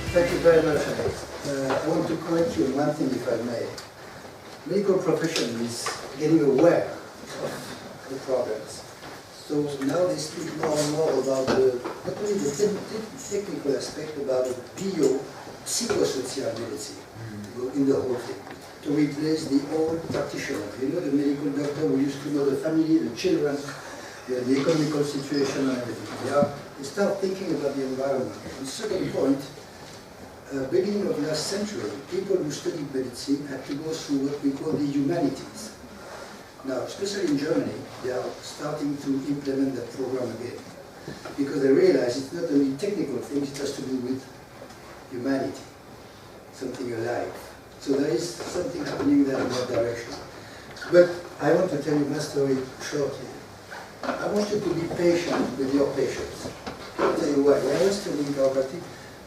Thank you very much. I want to correct you on one thing, if I may. Medical profession is getting aware of the problems. So now they speak more and more about not only the technical aspect, about the psychosocial ability in the whole thing, to replace the old practitioner. You know, the medical doctor who used to know the family, the children, the economical situation and everything. They start thinking about the environment. And second point, beginning of last century, people who studied medicine had to go through what we call the humanities. Now, especially in Germany, they are starting to implement that program again, because they realize it's not only technical things, it has to do with humanity, something alive. So there is something happening there in that direction. But I want to tell you my story shortly. I want you to be patient with your patients. I'll tell you why. When I was studying chiropractic,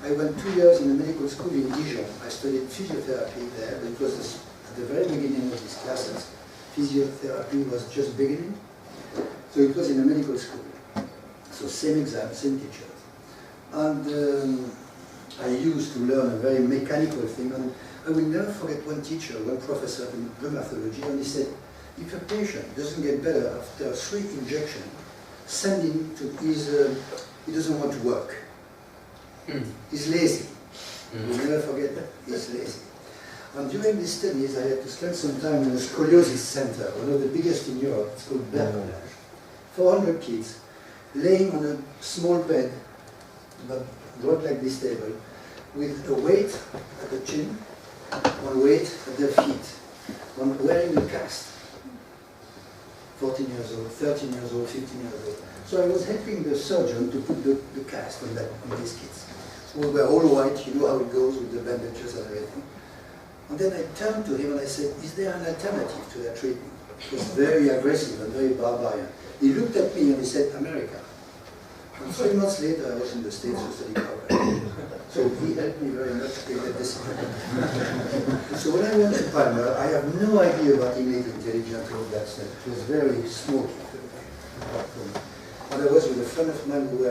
I went 2 years in a medical school in Dijon. I studied physiotherapy there, but it was at the very beginning of these classes. Physiotherapy was just beginning. So it was in a medical school. So same exam, same teachers. And I used to learn a very mechanical thing. And I will never forget one teacher, one professor in rheumatology, and he said, if a patient doesn't get better after 3 injections, send him to he doesn't want to work. He's lazy. We'll never forget that. He's lazy. And during these studies, I had to spend some time in a scoliosis center, one of the biggest in Europe. It's called Bercolage. 400 kids laying on a small bed, about brought like this table, with a weight at the chin, one weight at their feet, one wearing a cast. 14 years old, 13 years old, 15 years old. So I was helping the surgeon to put the cast on these kids. So we were all white, you know how it goes with the bandages and everything. And then I turned to him and I said, is there an alternative to that treatment? It was very aggressive and very barbarian. He looked at me and he said, America. And 3 months later I was in the States to study chiropractic. So he helped me very much to get that discipline. So when I went to Palmer, I have no idea about innate intelligence or that stuff. It was very smoky. And I was with a friend of mine who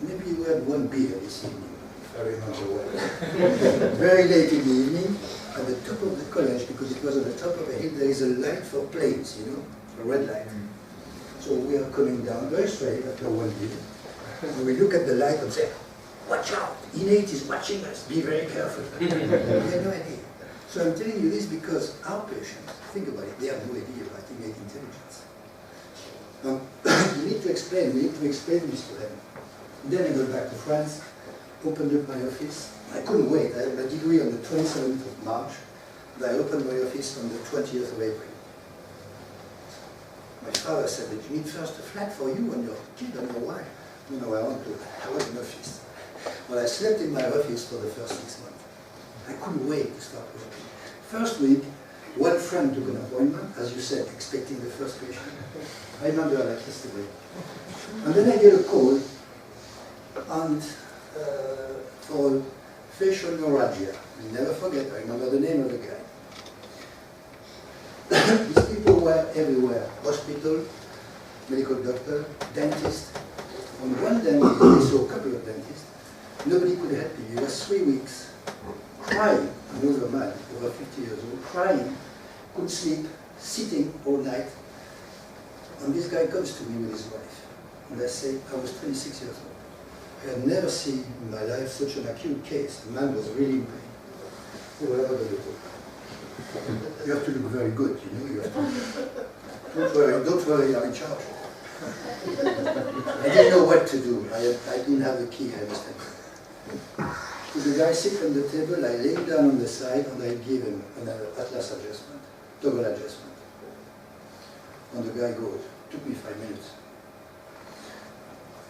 maybe we had 1 beer this evening, if I remember well. Very late in the evening, at the top of the college, because it was on the top of a hill, there is a light for planes, you know, a red light. So we are coming down very straight after 1 beer. And we look at the light and say, watch out, innate is watching us, be very careful. We had no idea. So I'm telling you this because our patients, think about it, they have no idea about innate intelligence. We need to explain this to them. Then I go back to France, opened up my office. I couldn't wait. I had my degree on the 27th of March, and I opened my office on the 20th of April. My father said that you need first a flat for you and your kid and your wife. No, I want an office. Well, I slept in my office for the first 6 months. I couldn't wait to start working. First week, one friend took an appointment, as you said, expecting the first patient. I remember like yesterday. And then I get a call and for facial neuralgia. I'll never forget, I remember the name of the guy. These people were everywhere. Hospital, medical doctor, dentist. On one dentist, I saw a couple of dentists. Nobody could help him. He was 3 weeks crying, an older man, over 50 years old, crying, couldn't sleep, sitting all night. And this guy comes to me with his wife. And I say, I was 26 years old. I had never seen in my life such an acute case. The man was really in pain. So whatever they do. You have to look very good, you know. You have to, don't worry, I'm in charge. I didn't know what to do. I didn't have the key, I understand. So the guy sits on the table, I lay him down on the side, and I give him an atlas adjustment, toggle adjustment. And the guy goes. It took me 5 minutes.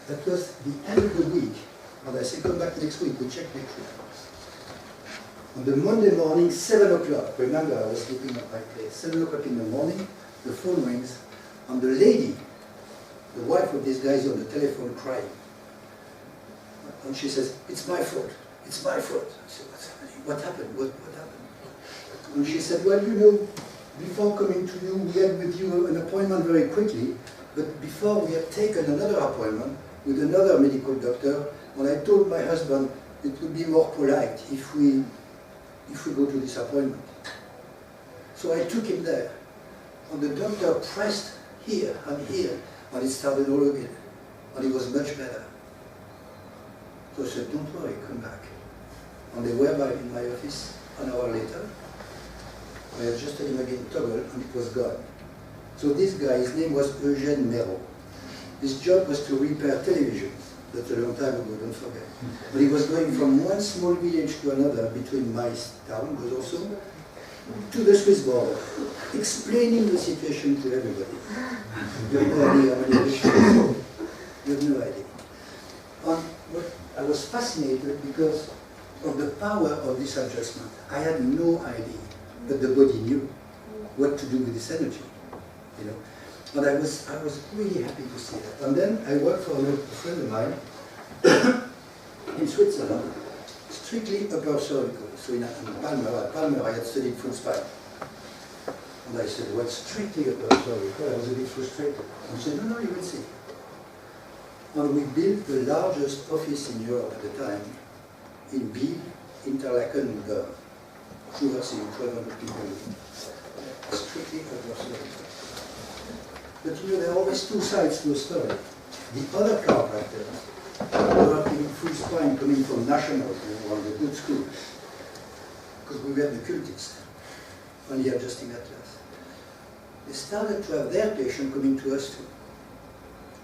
That was the end of the week. And I said, come back next week, we check next week. On the Monday morning, 7 o'clock, remember I was sleeping at my place, 7 o'clock in the morning, the phone rings, and the lady, the wife of this guy, is on the telephone crying. And she says, it's my fault, it's my fault. I said, what's happening? What happened? What happened? And she said, well, you know, before coming to you, we had with you an appointment very quickly, but before we had taken another appointment with another medical doctor, and I told my husband, it would be more polite if we go to this appointment. So I took him there, and the doctor pressed here, and it started all again, and it was much better. So I said, don't worry, come back. And they were in my office an hour later. I adjusted him again, toggle, and it was gone. So this guy, his name was Eugène Méraud. His job was to repair television. That's a long time ago, don't forget. But he was going from one small village to another between my town, Besançon, to the Swiss border, explaining the situation to everybody. You have no idea how many issues. You have no idea. I was fascinated because of the power of this adjustment. I had no idea, but the body knew what to do with this energy, you know. But I was really happy to see that. And then I worked for a friend of mine in Switzerland, strictly upper cervical. So in Palmer, I had studied full spine. And I said, well, strictly upper cervical. I was a bit frustrated. And he said, no, you will see. And we built the largest office in Europe at the time, in Biel, Interlaken, and Bern. 1,200 people. Strictly upper cervical. But you know, there are always two sides to a story. The other chiropractors working full spine coming from national, or the good schools, because we were the cultists, only adjusting atlas. They started to have their patient coming to us too.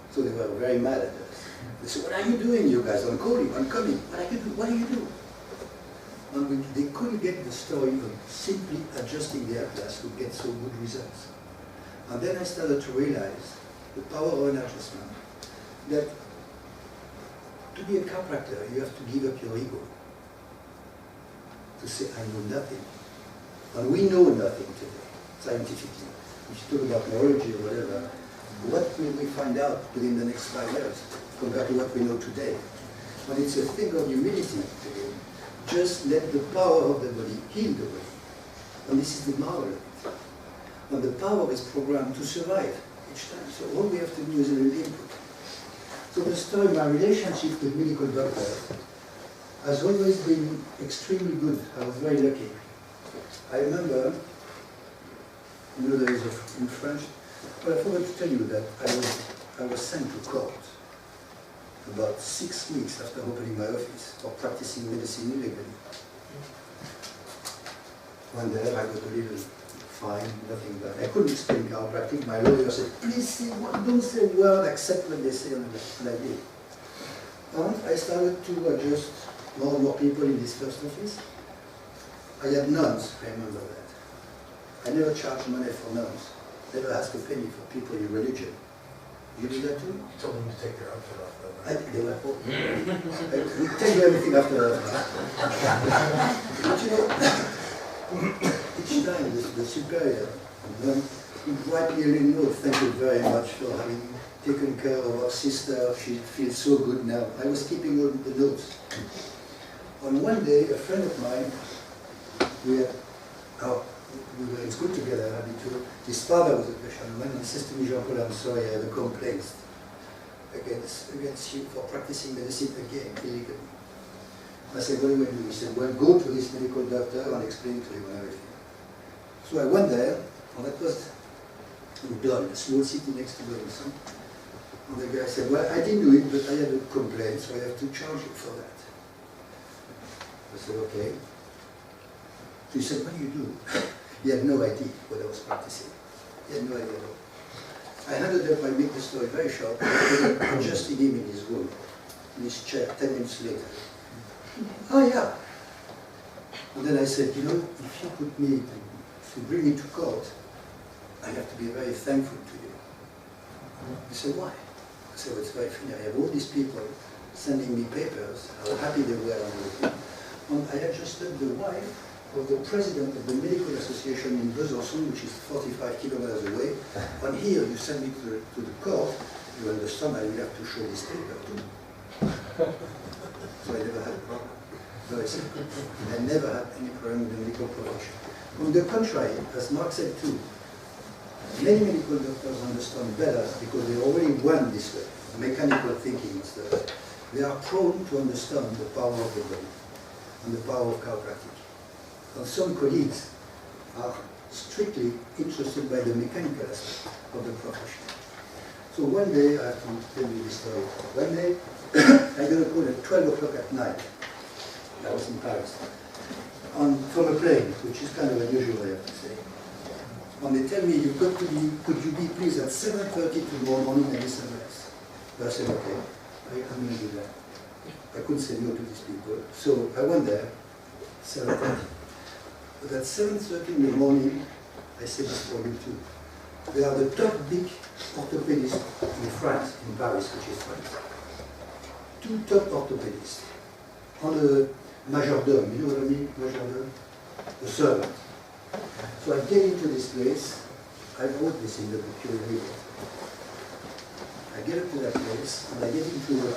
So they were very mad at us. They said, what are you doing, you guys? I'm calling, I'm coming. What do you do? And they couldn't get the story of simply adjusting the atlas to get so good results. And then I started to realize the power of an adjustment, that to be a chiropractor, you have to give up your ego. To say, I know nothing. And we know nothing today, scientifically. If you talk about neurology or whatever, what will we find out within the next 5 years compared to what we know today? But it's a thing of humility today. Just let the power of the body heal the body. And this is the marvel of it. And the power is programmed to survive each time. So all we have to do is a little input. So the story, my relationship with medical doctors has always been extremely good. I was very lucky. I remember, you know, there is in French, well, I forgot to tell you that I was sent to court about 6 weeks after opening my office for practicing medicine illegally. One day I got a little fine, nothing, but I couldn't explain chiropractic. My lawyer said, please don't say a word except what they say, and I did. And I started to adjust more and more people in this first office. I had nuns, I remember that. I never charged money for nuns. Never asked a penny for people in religion. You do that too? You told them to take their outfit off, though. They were poor. We tell you everything after that. But you know, each time the superior would write me a little note, thank you very much for having taken care of our sister, she feels so good now. I was keeping all the notes. On one day, a friend of mine, we were in school together, his father was a patient, and he says to me, Jean-Paul, I'm sorry, I have a complaint against you for practicing medicine again, illegally. I said, what do you do? He said, well, go to this medical doctor and explain to him everything. So I went there, and that was done, a small city next to Besançon. And the guy said, well, I didn't do it, but I had a complaint, so I have to charge you for that. I said, okay. So he said, what do you do? He had no idea what I was practicing. He had no idea at all. I handed up, I make the story very short, adjusting him in his room, in his chair, 10 minutes later. Oh yeah. And then I said, you know, if you put me, if you bring me to court, I have to be very thankful to you. He said, why? I said, well, it's very funny. I have all these people sending me papers, how happy they were on everything. And I adjusted the wife of the president of the medical association in Besançon, which is 45 kilometers away. And here you send me to the court, you understand I will have to show this paper too. So I never had a problem. Very simple. I never had any problem with the medical profession. On the contrary, as Mark said too, many medical doctors understand better because they already went this way, mechanical thinking and stuff. they are prone to understand the power of the body and the power of chiropractic. And some colleagues are strictly interested by the mechanical aspect of the profession. So one day, I have to tell you this story. One day, I got a call at 12 o'clock at night. I was in Paris. From a plane, which is kind of unusual, I have to say. And they tell me, could you be pleased at 7:30 tomorrow morning at this address? I said, okay, I'm going to do that. I couldn't say no to these people. So I went there, 7:30. But at 7:30 in the morning, I said this for you too. They are the top big orthopedists in France, in Paris, which is France. Two top orthopedists. On the majordome, you know what I mean, majordome? The servant. So I get into this place. I wrote this in the book, you'll read it. I get up to that place, and I get into a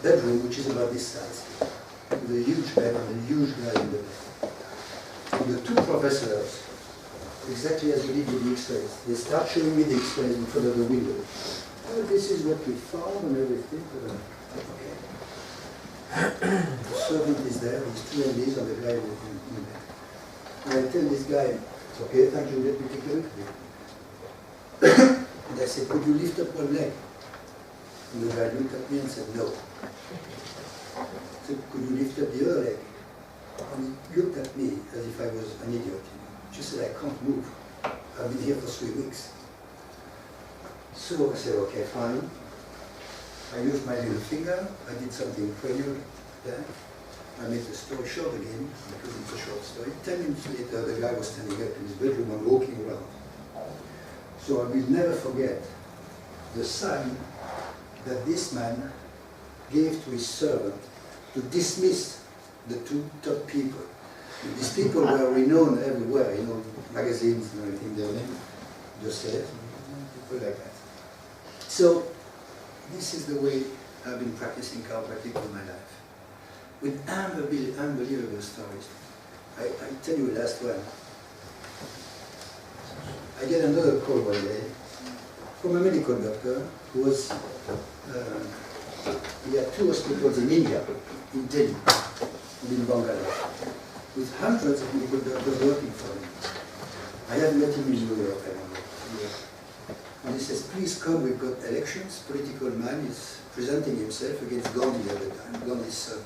bedroom which is about this size, with a huge bed and a huge guy in the bed. And the two professors, exactly as we did with the X-rays, they start showing me the X-rays in front of the window. Oh, this is what we found and everything. Okay. The servant is there, his two MDs and the guy in bed. And I tell this guy, it's okay, thank you, let me take a look at it. And I said, could you lift up one leg? And the guy looked at me and said, no. I said, could you lift up the other leg? And he looked at me as if I was an idiot. You know. She said, I can't move. I've been here for 3 weeks. So I said, okay, fine. I used my little finger. I did something cranial there. I made the story short again, because it's a short story. 10 minutes later, the guy was standing up in his bedroom and walking around. So I will never forget the sign that this man gave to his servant to dismiss the two top people. And these people were renowned everywhere, you know, magazines and everything, their name, just said, people like that. So, this is the way I've been practicing chiropractic all my life. With unbelievable stories. I tell you the last one. I get another call one day from a medical doctor who was, he had 2 hospitals in India, in Delhi, and in Bangalore, with hundreds of medical doctors working for him. I have met him in New York, I remember. And he says, please come, we've got elections, political man is presenting himself against Gandhi at the time, Gandhi's son.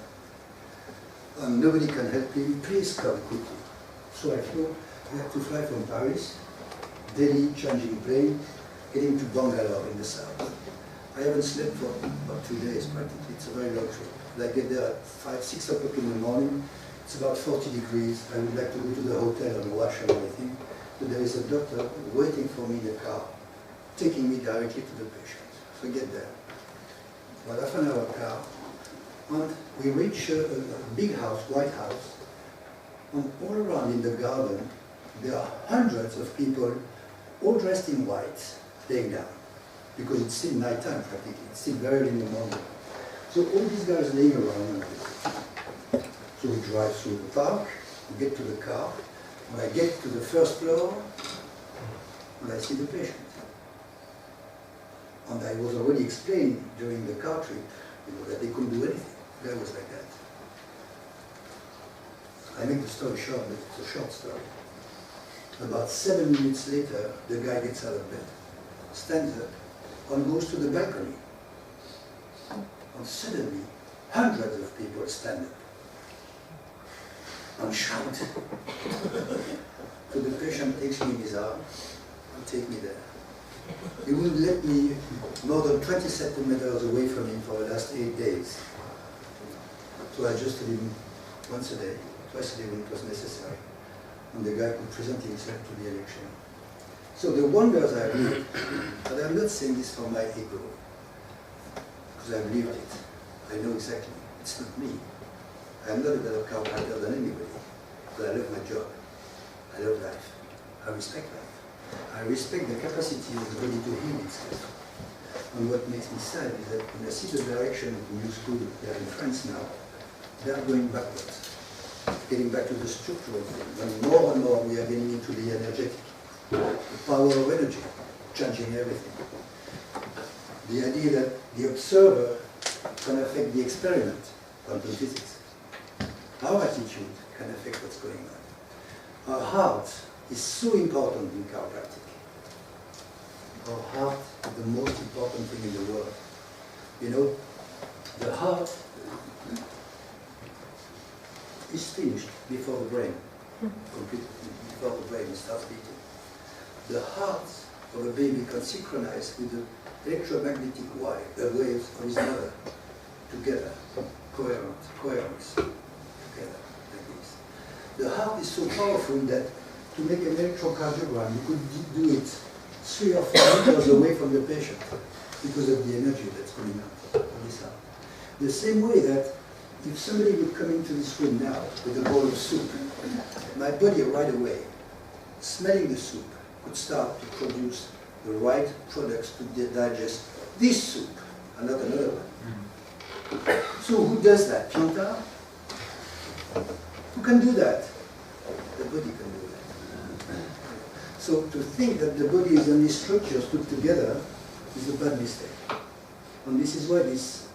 And nobody can help him, please come quickly. So I flew, I had to fly from Paris, Delhi, changing plane, getting to Bangalore in the south. I haven't slept for about 2 days practically, it's a very long trip. I get there at 5, 6 o'clock in the morning, it's about 40 degrees, I would like to go to the hotel and wash and everything, but there is a doctor waiting for me in the car, taking me directly to the patient. So I get there, about half an hour car, and we reach a big house, white house, and all around in the garden, there are hundreds of people, all dressed in white, laying down, because it's still night time practically, it's still very early in the morning. So all these guys laying around. So we drive through the park, we get to the car, and I get to the first floor, and I see the patient. And I was already explained during the car trip, you know, that they couldn't do anything. The guy was like that. I make the story short, but it's a short story. About 7 minutes later, the guy gets out of bed, stands up, and goes to the balcony. And suddenly, hundreds of people stand up and shout. So the patient takes me in his arms and takes me there. He wouldn't let me more than 20 centimeters away from him for the last 8 days. So I adjusted him once a day, twice a day when it was necessary. And the guy could present himself to the election. So the wonders I've lived, and I'm not saying this for my ego, because I've lived it. I know exactly. It's not me. I'm not a better chiropractor than anybody, but I love my job. I love life. I respect life. I respect the capacity of the body to heal itself. And what makes me sad is that when I see the direction of the new school there in France now, they are going backwards, getting back to the structural thing. And more we are getting into the energetic, the power of energy, changing everything. The idea that the observer can affect the experiment, quantum physics. Our attitude can affect what's going on. Our heart is so important in chiropractic. Our heart is the most important thing in the world. You know, the heart is finished before the brain, completely, before the brain starts beating. The heart of a baby can synchronize with the electromagnetic waves of his mother together, coherence, together, like this. The heart is so powerful that to make an electrocardiogram, you could do it 3 or 4 meters away from the patient because of the energy that's coming out of this heart. The same way that if somebody would come into this room now with a bowl of soup, my body right away, smelling the soup, could start to produce the right products to digest this soup and not another one. So who does that? Pianta? Who can do that? The body can do that. So to think that the body is only structures put together is a bad mistake. And this is why this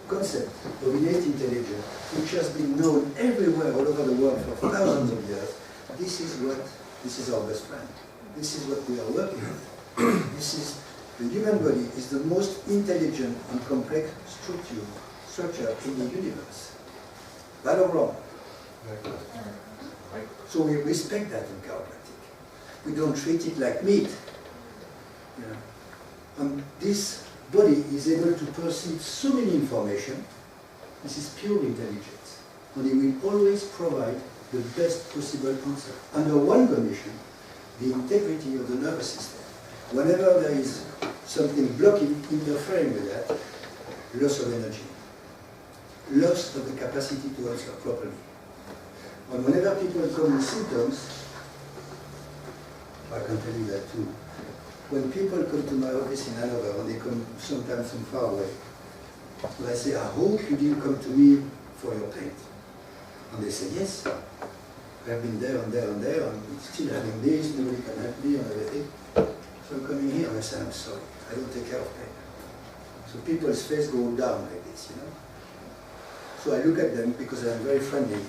concept of innate intelligence, which has been known everywhere all over the world for thousands of years, this is our best friend. This is what we are working on. The human body is the most intelligent and complex structure in the universe. Right or wrong? So we respect that in chiropractic. We don't treat it like meat. You know? And this body is able to perceive so many information. This is pure intelligence. And it will always provide the best possible answer. Under one condition, the integrity of the nervous system. Whenever there is something blocking, interfering with that, loss of energy, loss of the capacity to answer properly. And whenever people come with symptoms, I can tell you that too. When people come to my office in Hanover, and they come sometimes from far away, and I say, I hope you didn't come to me for your pain. And they say, yes, I've been there and there and there, and I'm still having this, nobody can help me and everything. So I'm coming here and I say, I'm sorry, I don't take care of pain. So people's face go down like this, you know. So I look at them because I'm very friendly.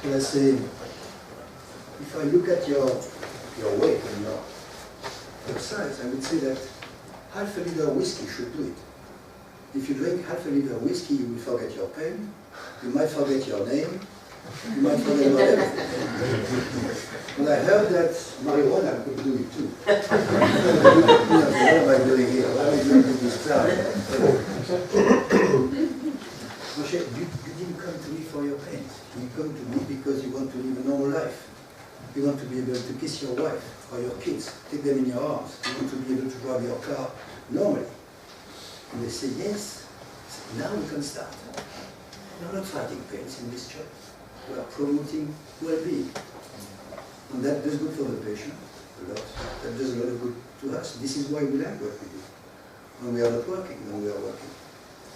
And I say, if I look at your weight and your size, I would say that half a liter of whiskey should do it. If you drink half a liter of whiskey, you will forget your pain, you might forget your name, you might forget about everything. And I heard that marijuana could do it too. What am I doing here? Why am I doing this crowd? Moshe, you didn't come to me for your pain. You come to me because you want to live a normal life. You want to be able to kiss your wife or your kids, take them in your arms. You want to be able to drive your car normally. And they say, yes, now we can start. We're not fighting pains in this church. We are promoting well-being. And that does good for the patient, a lot. That does a lot of good to us. This is why we like what we do. When we are not working, when we are working.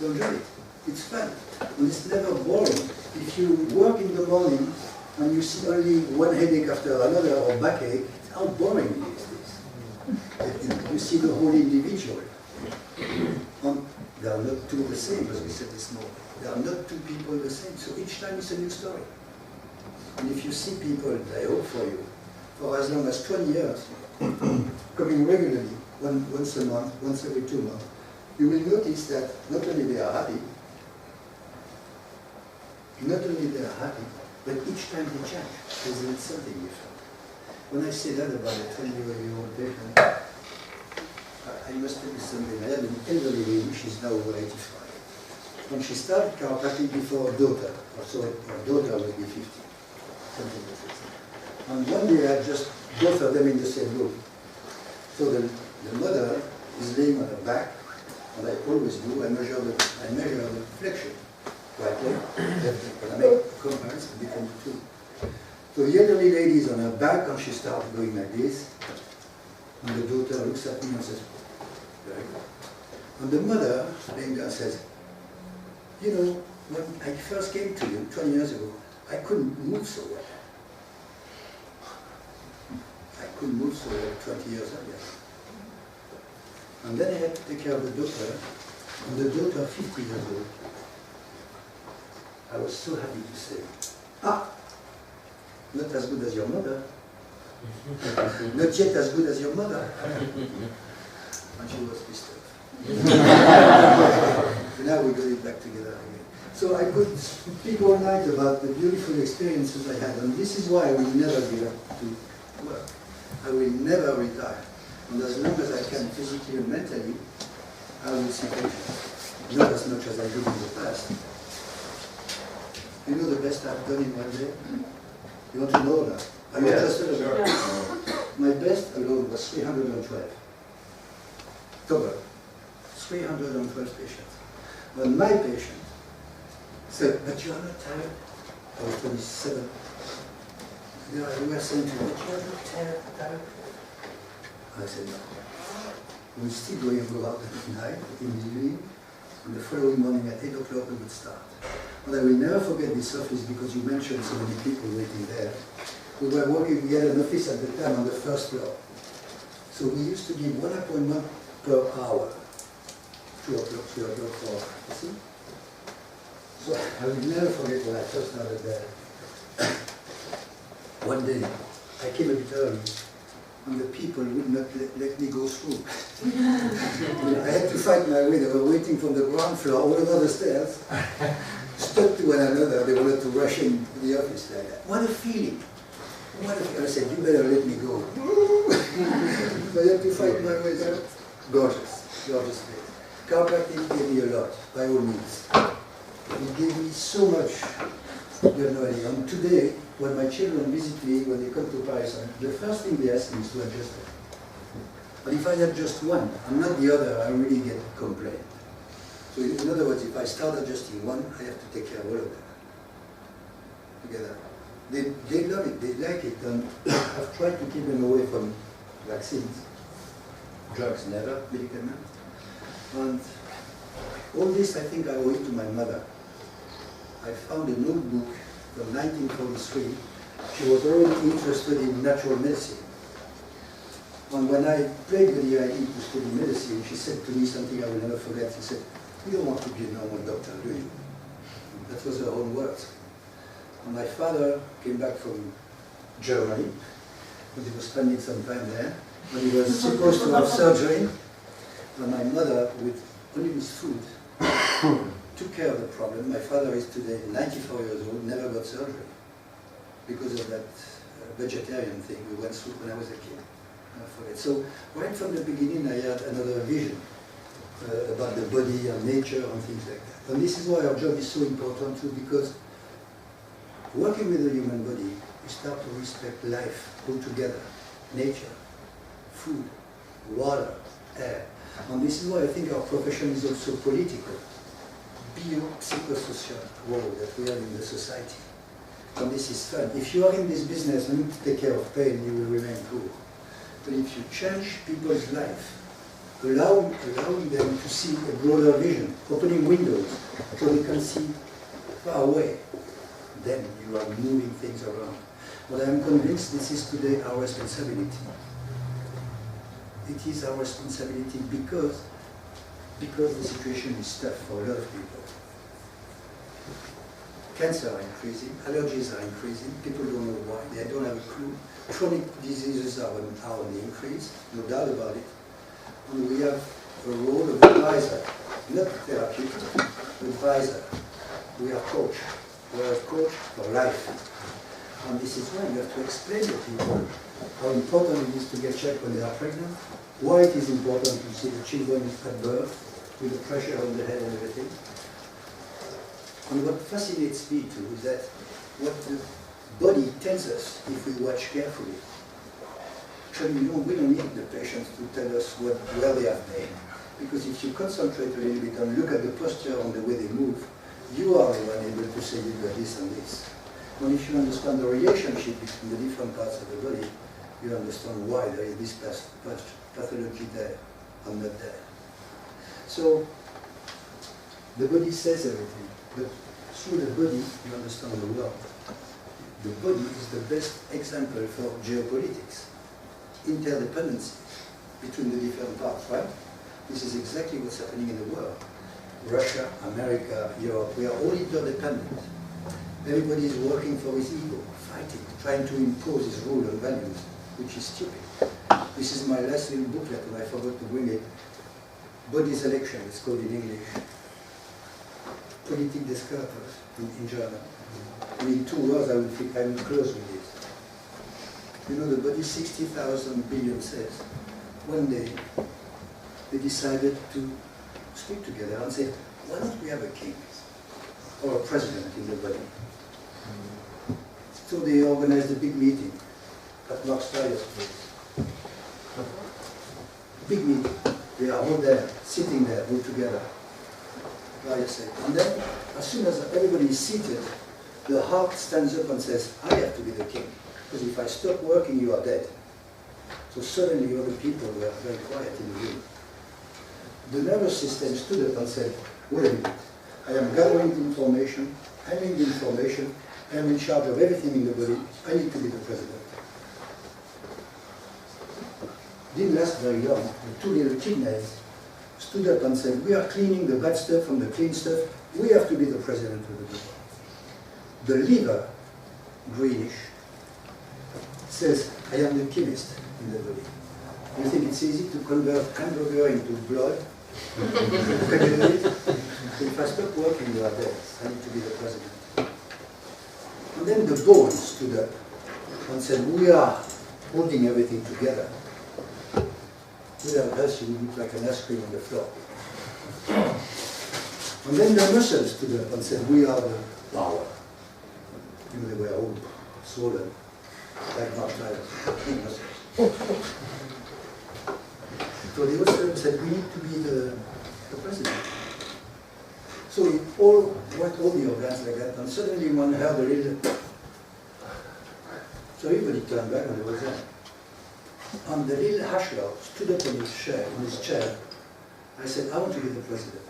We enjoy it. It's fun. And it's never boring. If you work in the morning and you see only one headache after another or backache, how boring it is. You see the whole individual. And they are not two the same, as we said this morning. There are not two people the same. So each time it's a new story. And if you see people, I hope for you, for as long as 20 years, coming regularly, once a month, once every 2 months, you will notice that not only they are happy, but each time they change. There's something different. When I say that about a 20-year-old patient, I must tell you something. I have an elderly lady, she's now over 85. When she started chiropractic before her daughter, so her daughter will be 50. Something like that. And one day I had just both of them in the same room. So the mother is laying on her back, and I always do, I measure the flexion. Right leg, left leg. And I make a comparison between the two. So the elderly lady is on her back, and she starts going like this. And the daughter looks at me and says, very good. And the mother, laying down, says, you know, when I first came to you 20 years ago, I couldn't move so well. I couldn't move so well 20 years earlier. And then I had to take care of the daughter, And the daughter, 50 years old, I was so happy to say, ah, not as good as your mother. Not yet as good as your mother. And she was pissed off. Now we got it back together again. So I could speak all night about the beautiful experiences I had, and this is why I will never give up to work. I will never retire. And as long as I can physically and mentally, I will see patients. Not as much as I did in the past. You know the best I've done in one day? You want to know that? I'm interested about it. My best alone was 312. Total. 312 patients. When my patient said, but you are not tired? I was 27. You were saying to me, but you are not tired? I said, no. We're still going to go out at night, in the evening, and the following morning at 8 o'clock we would start. But I will never forget this office because you mentioned so many people waiting there. We were working, we had an office at the time on the first floor. So we used to give 1 appointment per hour. 2 o'clock, 3 o'clock, 4 o'clock, you see? So I will never forget when I first started there. One day, I came a bit early, and the people would not let me go through. I had to find my way. They were waiting from the ground floor, all over the stairs, stuck to one another. They wanted to rush in the office like that. What a feeling! What a feeling. I said, you better let me go. I had to find my way there. Gorgeous, gorgeous place. Chiropractic gave me a lot, by all means. It gave me so much, you have no idea. And today, when my children visit me, when they come to Paris, the first thing they ask me is to adjust it. But if I adjust one and not the other, I really get complaint. So in other words, if I start adjusting one, I have to take care of all of them together. They love it, they like it, and I've tried to keep them away from vaccines. Drugs, never, medicaments. And all this, I think, I owe it to my mother. I found a notebook from 1943. She was already interested in natural medicine. And when I played with the idea to study medicine, she said to me something I will never forget. She said, you don't want to be a normal doctor, do you? That was her own words. And my father came back from Germany, because he was spending some time there, when he was supposed to have surgery. And my mother, with only with food, took care of the problem. My father is today 94 years old, never got surgery, because of that vegetarian thing we went through when I was a kid. I forget. So right from the beginning I had another vision about the body and nature and things like that. And this is why our job is so important too, because working with the human body, you start to respect life altogether, nature, food, water, air. And this is why I think our profession is also political, bio-psychosocial role that we have in the society. And this is fun. If you are in this business and you take care of pain, you will remain poor. But if you change people's life, allowing them to see a broader vision, opening windows so they can see far away, then you are moving things around. But I am convinced this is today our responsibility. It is our responsibility because the situation is tough for a lot of people. Cancer are increasing, allergies are increasing, people don't know why, they don't have a clue. Chronic diseases are on the increase, no doubt about it. And we have a role of advisor, not therapeutic, advisor. We are coach. We are a coach for life. And this is why you have to explain to people how important it is to get checked when they are pregnant, why it is important to see the children at birth with the pressure on the head and everything. And what fascinates me too is that what the body tells us if we watch carefully. Actually, we don't need the patients to tell us where they have pain. Because if you concentrate a little bit and look at the posture and the way they move, you are the one able to say you got this and this. And if you understand the relationship between the different parts of the body, you understand why there is this pathology there and not there. So, the body says everything, but through the body, you understand the world. The body is the best example for geopolitics, interdependency between the different parts, right? This is exactly what's happening in the world. Russia, America, Europe, we are all interdependent. Everybody is working for his ego, fighting, trying to impose his rule and values, which is stupid. This is my last little booklet, and I forgot to bring it. Body selection, it's called in English. Politik des Körpers in German. And in 2 words, I will close with this. You know, the body's 60,000 billion cells. One day, they decided to speak together and say, why don't we have a king or a president in the body? So they organized a big meeting at Mark Steyer's place. Big meeting. They are all there, sitting there, all together. And then, as soon as everybody is seated, the heart stands up and says, I have to be the king. Because if I stop working, you are dead. So suddenly all the people were very quiet in the room. The nervous system stood up and said, wait a minute, I am gathering the information, I need the information, I am in charge of everything in the body, I need to be the president. Didn't last very long. The 2 little kidneys stood up and said, we are cleaning the bad stuff from the clean stuff, we have to be the president of the body. The liver, greenish, says, I am the chemist in the body. You think it's easy to convert hamburger into blood? Can you do it? If I stop working, you are dead. I need to be the president. And then the bone stood up and said, we are holding everything together. Without us, you would look like an ice cream on the floor. And then the muscles stood up and said, we are the power. You know, they were all swollen, like Mark Steyer's muscles. So they also said, we need to be the president. So it all went all the organs like that, and suddenly one heard a little. So everybody turned back and they were there. And the little Hashler stood up in his chair. I said, I want to be the president.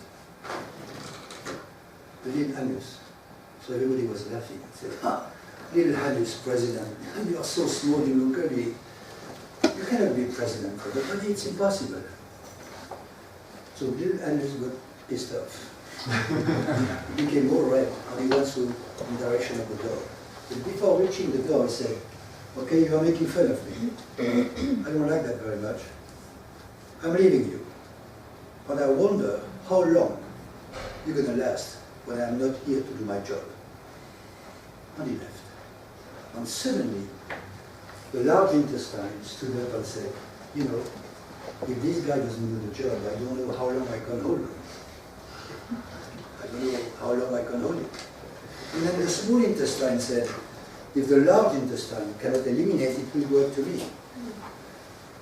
The little Anus. So everybody was laughing and said, little Anus president, you are so small, you look ugly. You cannot be president for the body, it's impossible. So little Anus got pissed off. He became all red and he went through in the direction of the door. But before reaching the door, he said, okay, you are making fun of me. I don't like that very much. I'm leaving you. But I wonder how long you're going to last when I'm not here to do my job. And he left. And suddenly, the large intestine stood up and said, you know, if this guy doesn't do the job, I don't know how long I can hold him. I don't know how long I can hold him. And then the small intestine said, if the large intestine cannot eliminate it, will go up to me.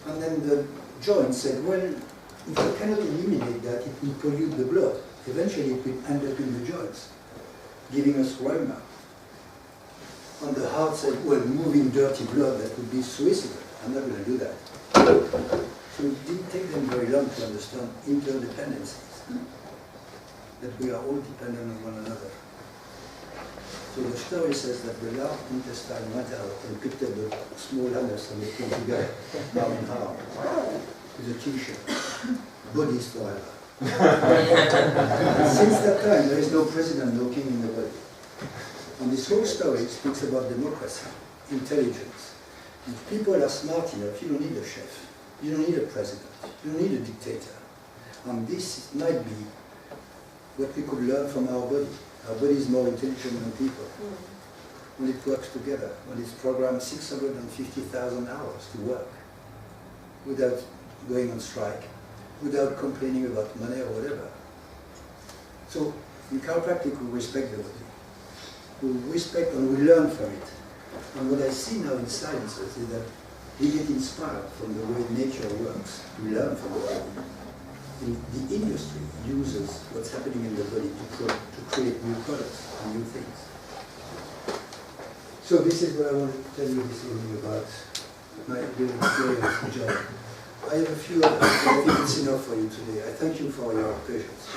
And then the joint said, well, if I cannot eliminate that, it will pollute the blood. Eventually it will end up in the joints, giving us rheuma. And the heart said, well, moving dirty blood, that would be suicidal. I'm not going to do that. So it didn't take them very long to understand interdependencies, that we are all dependent on one another. So the story says that the large intestine went out and picked up the small anus and they came together, arm in arm, with a t-shirt, bodies forever. Since that time, there is no president, no king in the body. And this whole story speaks about democracy, intelligence. If people are smart enough, you don't need a chef, you don't need a president, you don't need a dictator. And this might be what we could learn from our body. Our body is more intelligent than people. When it works together, when it's programmed 650,000 hours to work, without going on strike, without complaining about money or whatever. So in chiropractic we respect the body. We respect and we learn from it. And what I see now in sciences is that we get inspired from the way nature works. We learn from the body. The industry uses what's happening in the body to create new products and new things. So this is what I want to tell you this evening about my experience job. I have a few others, but I think it's enough for you today. I thank you for your patience.